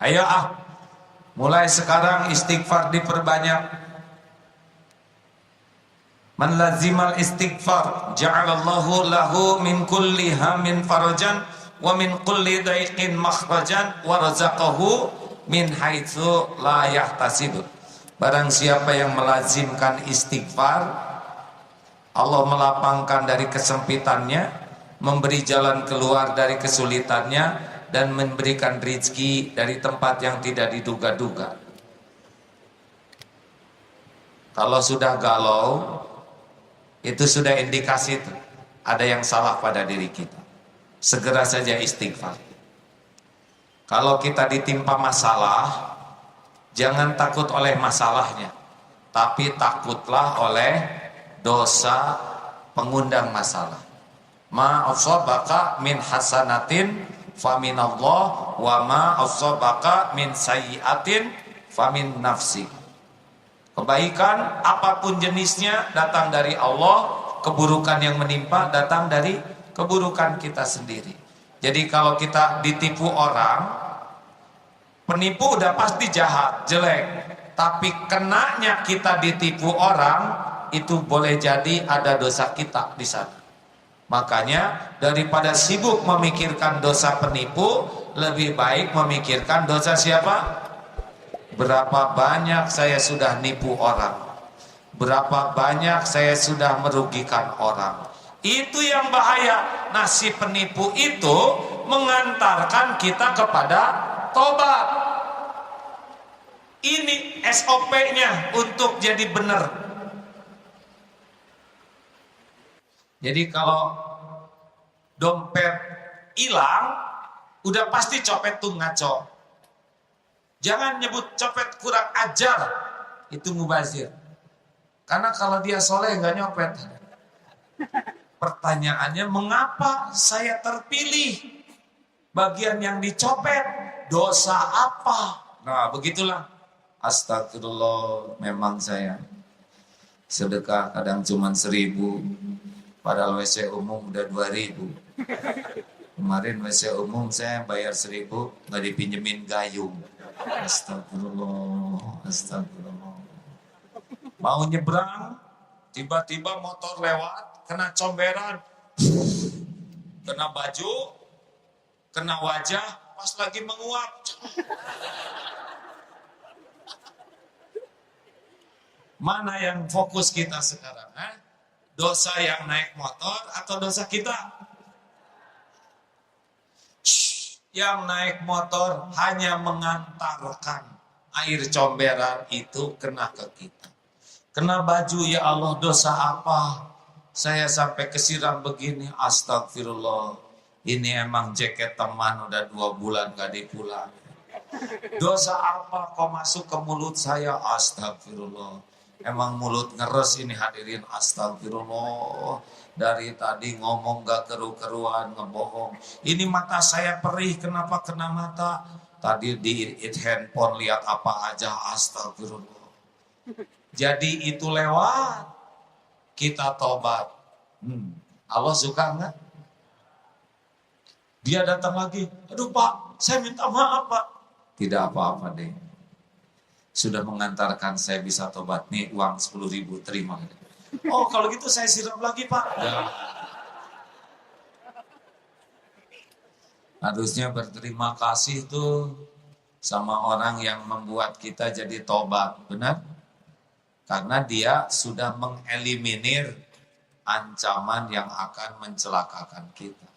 Ayo mulai sekarang istighfar diperbanyak. Man lazimal istighfar ja'alallahu lahu min kulli hammin farajan wa min kulli daiqin makhrajan wa razaqahu min haitsu la yahtasib. Barang siapa yang melazimkan istighfar, Allah melapangkan dari kesempitannya, memberi jalan keluar dari kesulitannya, dan memberikan rezeki dari tempat yang tidak diduga-duga. Kalau sudah galau, itu sudah indikasi itu ada yang salah pada diri kita. Segera saja istighfar. Kalau kita ditimpa masalah, jangan takut oleh masalahnya, tapi takutlah oleh dosa pengundang masalah. Ma asabaka min hasanatin faminallah wa ma asabaka min sayyiatin famin nafsik. Kebaikan apapun jenisnya datang dari Allah, keburukan yang menimpa datang dari keburukan kita sendiri. Jadi kalau kita ditipu orang, penipu udah pasti jahat, jelek. Tapi kenanya kita ditipu orang, itu boleh jadi ada dosa kita di sana. Makanya daripada sibuk memikirkan dosa penipu, lebih baik memikirkan dosa siapa? Berapa banyak saya sudah nipu orang, berapa banyak saya sudah merugikan orang. Itu yang bahaya. Nah, si penipu itu mengantarkan kita kepada tobat. Ini SOP-nya untuk jadi benar. Jadi kalau dompet hilang, udah pasti copet tuh ngaco. Jangan nyebut copet kurang ajar, itu mubazir. Karena kalau dia soleh nggak nyopet. Pertanyaannya, mengapa saya terpilih? Bagian yang dicopet, dosa apa? Nah, begitulah. Astagfirullah, memang saya sedekah kadang cuma 1.000, padahal WC umum udah 2.000. Kemarin WC umum saya bayar 1.000, nggak dipinjemin gayung. Astagfirullah, astagfirullah. Mau nyebrang, tiba-tiba motor lewat, kena comberan, kena baju, kena wajah, pas lagi menguap. Mana yang fokus kita sekarang? Dosa yang naik motor atau dosa kita? Yang naik motor hanya mengantarkan air comberan itu kena ke kita. Kena baju, ya Allah, dosa apa? Saya sampai kesiram begini, astagfirullah. Ini emang jaket teman udah 2 bulan gak dipulang. Dosa apa kok masuk ke mulut saya? Astagfirullah. Emang mulut ngeres ini hadirin, astagfirullah. Dari tadi ngomong gak keru-keruan, ngebohong. Ini mata saya perih, kenapa kena mata? Tadi di handphone lihat apa aja, astagfirullah. Jadi itu lewat, kita tobat. Allah suka enggak? Dia datang lagi, aduh Pak, saya minta maaf Pak. Tidak apa-apa deh. Sudah mengantarkan saya bisa tobat, nih uang 10.000 terima. Oh kalau gitu saya siram lagi Pak. Ya. Harusnya berterima kasih tuh sama orang yang membuat kita jadi tobat, benar? Karena dia sudah mengeliminir ancaman yang akan mencelakakan kita.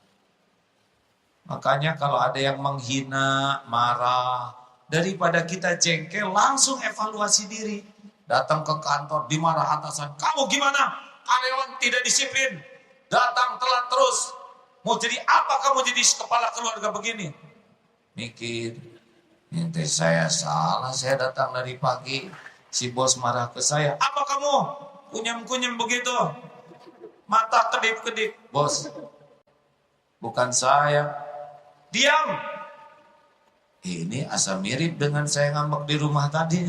Makanya kalau ada yang menghina, marah, daripada kita jengkel, langsung evaluasi diri. Datang ke kantor, dimarah atasan, kamu gimana? Karyawan tidak disiplin, datang telat terus. Mau jadi apa kamu jadi kepala keluarga begini? Mikir, nanti saya salah, saya datang dari pagi, si bos marah ke saya. Apa kamu kunyam-kunyam begitu? Mata kedip-kedip. Bos, bukan saya. Diam. Ini asa mirip dengan saya ngambek di rumah tadi.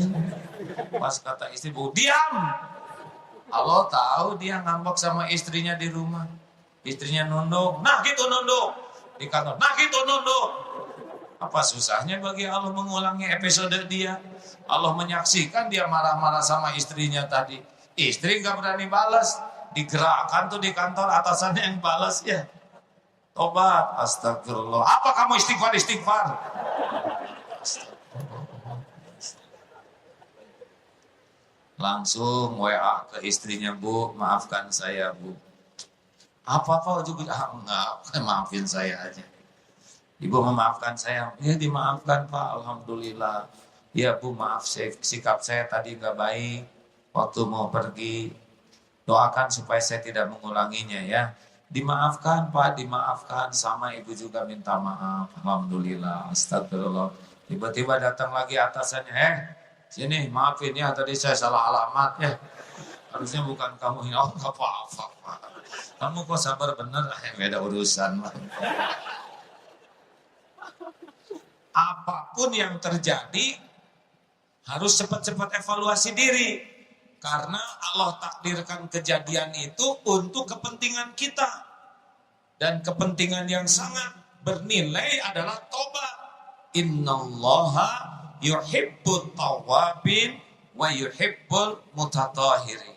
Pas kata istri, bu, diam. Allah tahu dia ngambek sama istrinya di rumah. Istrinya nunduk, nah gitu nunduk. Di kantor, nah gitu nunduk. Apa susahnya bagi Allah mengulangi episode dia? Allah menyaksikan dia marah-marah sama istrinya tadi. Istri nggak berani balas, digerakkan tuh di kantor atasannya yang balas ya. Tobat, astagfirullah. Apa kamu istighfar? Langsung WA ke istrinya, Bu, maafkan saya, Bu. Apa-apa juga, enggak, maafin saya aja. Ibu memaafkan saya, ya dimaafkan Pak, alhamdulillah. Ya Bu, maaf sikap saya tadi nggak baik waktu mau pergi. Doakan supaya saya tidak mengulanginya ya. Dimaafkan Pak, dimaafkan. Sama ibu juga minta maaf, alhamdulillah, astagfirullah. Tiba-tiba datang lagi atasannya, sini maafin ya, tadi saya salah alamat ya. Harusnya bukan kamu ya, oh nggak apa-apa Pak. Kamu kok sabar bener, beda urusan Pak. Apapun yang terjadi harus cepat-cepat evaluasi diri, karena Allah takdirkan kejadian itu untuk kepentingan kita, dan kepentingan yang sangat bernilai adalah tobat. Innallaha yuhibbut tawwabin wa yuhibbul mutatahhirin.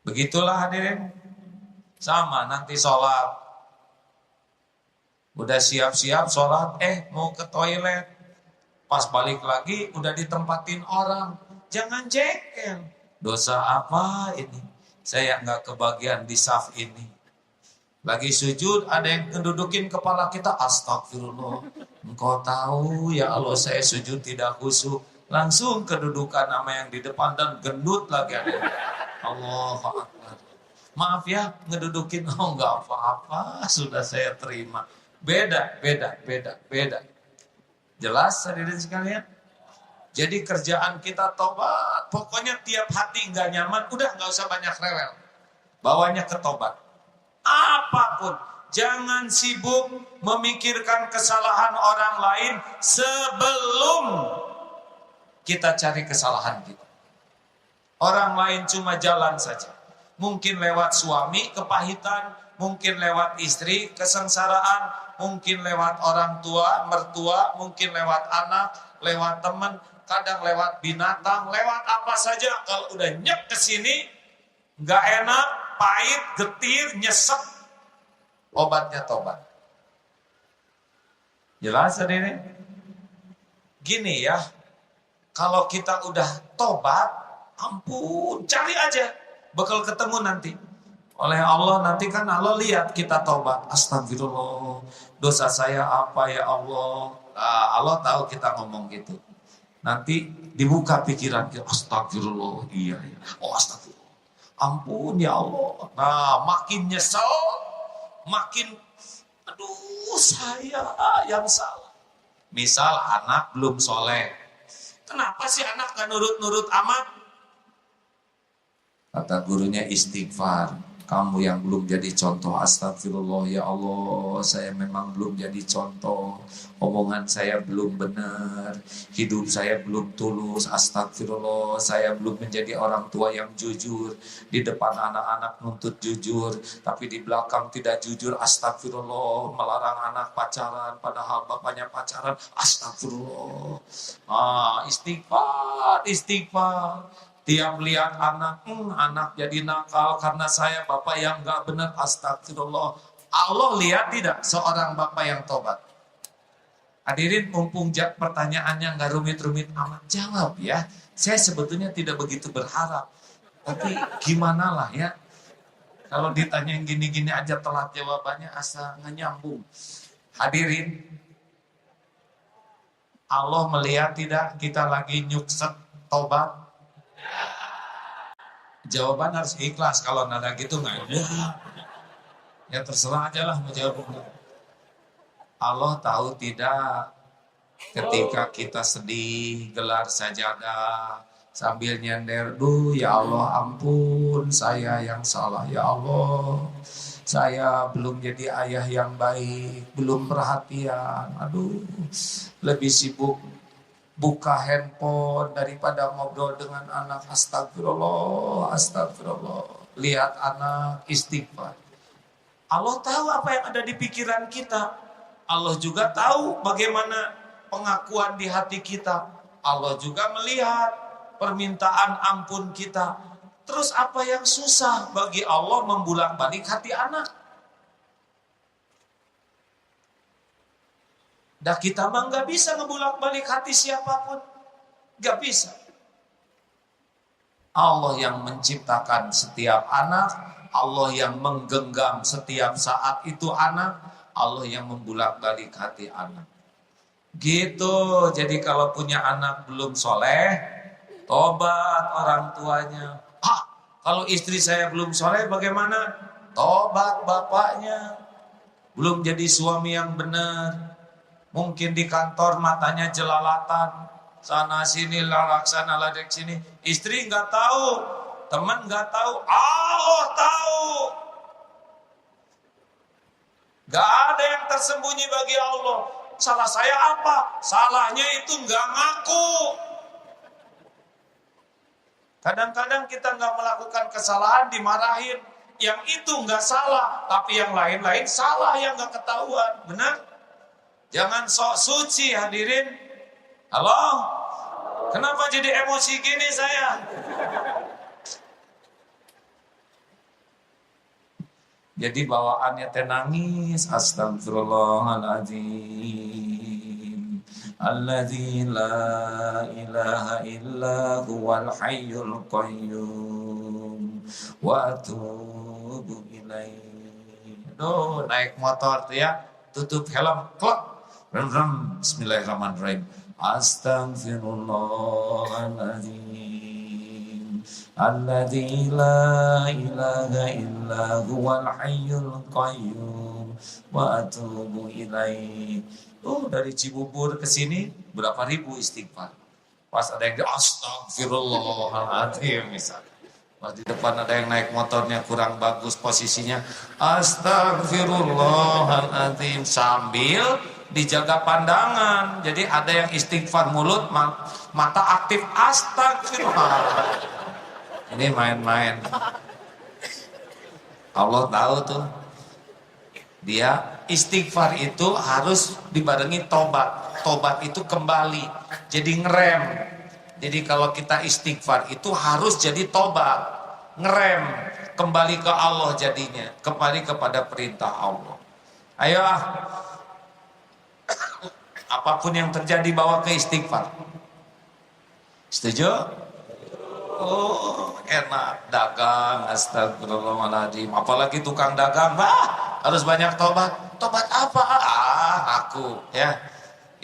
Begitulah hadirin. Sama nanti sholat, udah siap-siap sholat, mau ke toilet. Pas balik lagi udah ditempatin orang. Jangan jengkel. Dosa apa ini? Saya nggak kebagian di saf ini. Lagi sujud ada yang ngedudukin kepala kita. Astagfirullah. Engkau tahu ya Allah saya sujud tidak khusyuk. Langsung kedudukan sama yang di depan dan gendut lagi ada. Allahu Akbar. Maaf ya ngedudukin. Oh nggak apa-apa. Sudah saya terima. Beda. Jelas hadirin sekalian? Jadi kerjaan kita tobat. Pokoknya tiap hati nggak nyaman, udah nggak usah banyak rewel. Bawanya ke tobat. Apapun, jangan sibuk memikirkan kesalahan orang lain sebelum kita cari kesalahan kita. Orang lain cuma jalan saja. Mungkin lewat suami kepahitan, mungkin lewat istri kesengsaraan, mungkin lewat orang tua, mertua, mungkin lewat anak, lewat teman, kadang lewat binatang, lewat apa saja. Kalau udah nyek ke sini, nggak enak, pahit, getir, nyesek, obatnya tobat. Jelas ini? Gini ya, kalau kita udah tobat, ampun, cari aja, bakal ketemu nanti. Oleh Allah nanti kan Allah lihat kita tobat. Astagfirullah, dosa saya apa ya Allah. Nah, Allah tahu kita ngomong gitu. Nanti dibuka pikiran kita. Astagfirullah, iya. Oh astagfirullah, ampun ya Allah. Nah makin nyesel, makin aduh saya yang salah. Misal anak belum soleh. Kenapa sih anak gak nurut-nurut amat? Kata gurunya istighfar. Kamu yang belum jadi contoh, astagfirullah ya Allah, saya memang belum jadi contoh, omongan saya belum benar, hidup saya belum tulus, astagfirullah, saya belum menjadi orang tua yang jujur, di depan anak-anak nuntut jujur, tapi di belakang tidak jujur, astagfirullah, melarang anak pacaran, padahal bapaknya pacaran, astagfirullah, istighfar. Tiap lihat anak, anak jadi nakal karena saya bapak yang gak benar, astagfirullah. Allah lihat tidak seorang bapak yang tobat? Hadirin, mumpung pertanyaannya gak rumit-rumit amat, jawab ya. Saya sebetulnya tidak begitu berharap, tapi gimana lah ya. Kalau ditanya yang gini-gini aja telat jawabannya, asa gak nyambung. Hadirin, Allah melihat tidak kita lagi nyukset tobat? Jawaban harus ikhlas. Kalau nada gitu nggak ada, ya terserah aja lah mau jawab. Allah tahu tidak ketika kita sedih gelar sajadah sambil nyender, ya Allah ampun saya yang salah ya Allah, saya belum jadi ayah yang baik, belum perhatian, lebih sibuk buka handphone daripada ngobrol dengan anak. Astagfirullah. Lihat anak, istighfar. Allah tahu apa yang ada di pikiran kita. Allah juga tahu bagaimana pengakuan di hati kita. Allah juga melihat permintaan ampun kita. Terus apa yang susah bagi Allah membulak-balik hati anak? Dah kita mah nggak bisa ngebulak-balik hati siapapun. Nggak bisa. Allah yang menciptakan setiap anak, Allah yang menggenggam setiap saat itu anak, Allah yang membulak-balik hati anak. Gitu. Jadi kalau punya anak belum soleh, tobat orang tuanya. Kalau istri saya belum soleh bagaimana? Tobat bapaknya. Belum jadi suami yang benar. Mungkin di kantor matanya jelalatan. Sana sini laksana ladek sini. Istri nggak tahu. Teman nggak tahu. Allah tahu. Gak ada yang tersembunyi bagi Allah. Salah saya apa? Salahnya itu nggak ngaku. Kadang-kadang kita nggak melakukan kesalahan dimarahin. Yang itu nggak salah, tapi yang lain-lain salah yang nggak ketahuan. Benar? Jangan sok suci hadirin. Halo? Kenapa jadi emosi gini saya? Jadi bawaannya nangis. Astagfirullahaladzim. Alladzi la ilaha illa huwal hayyul qayyum wa atubu ilaihi. Aduh, naik motor tuh ya, tutup helm, klok. Bismillahirrahmanirrahim. Astagfirullahaladzim. Alladzi la ilaha illa huwal hayyul qayyum wa atubu ilaihi. Dari Cibubur ke sini berapa ribu istighfar. Pas ada yang astagfirullahaladzim misalnya. Pas di depan ada yang naik motornya kurang bagus posisinya. Astagfirullahaladzim. Sambil dijaga pandangan. Jadi ada yang istighfar mulut, mata aktif astagfirullah. Ini main-main. Allah tahu tuh. Dia istighfar itu harus dibarengi tobat. Tobat itu kembali. Jadi ngerem. Jadi kalau kita istighfar itu harus jadi tobat. Ngerem. Kembali ke Allah jadinya. Kembali kepada perintah Allah. Ayo apapun yang terjadi bawa ke istighfar. Setuju? Oh, enak dagang, astagfirullahaladzim. Apalagi tukang dagang, harus banyak tobat. Tobat apa? Aku, ya.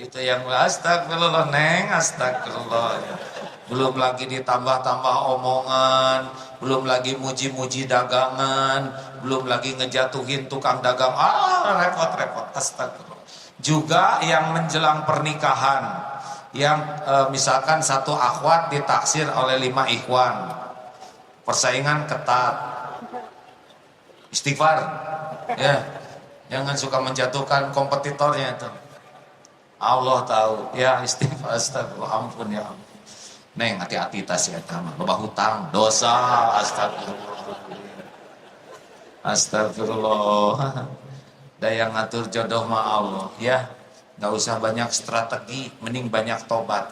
Itu yang astagfirullah, neng, astagfirullah. Belum lagi ditambah-tambah omongan, belum lagi muji-muji dagangan, belum lagi ngejatuhin tukang dagang. Repot-repot, astagfirullah. Juga yang menjelang pernikahan. Yang misalkan satu akhwat ditaksir oleh 5 ikhwan, persaingan ketat, istighfar, ya, jangan suka menjatuhkan kompetitornya itu. Allah tahu, ya istighfar, astagfirullah, ampun ya ampun. Neng hati-hati tas ya, loba hutang, dosa, astagfirullah, astagfirullah. Daya ngatur jodoh ma Allah, ya. Gak usah banyak strategi, mending banyak tobat.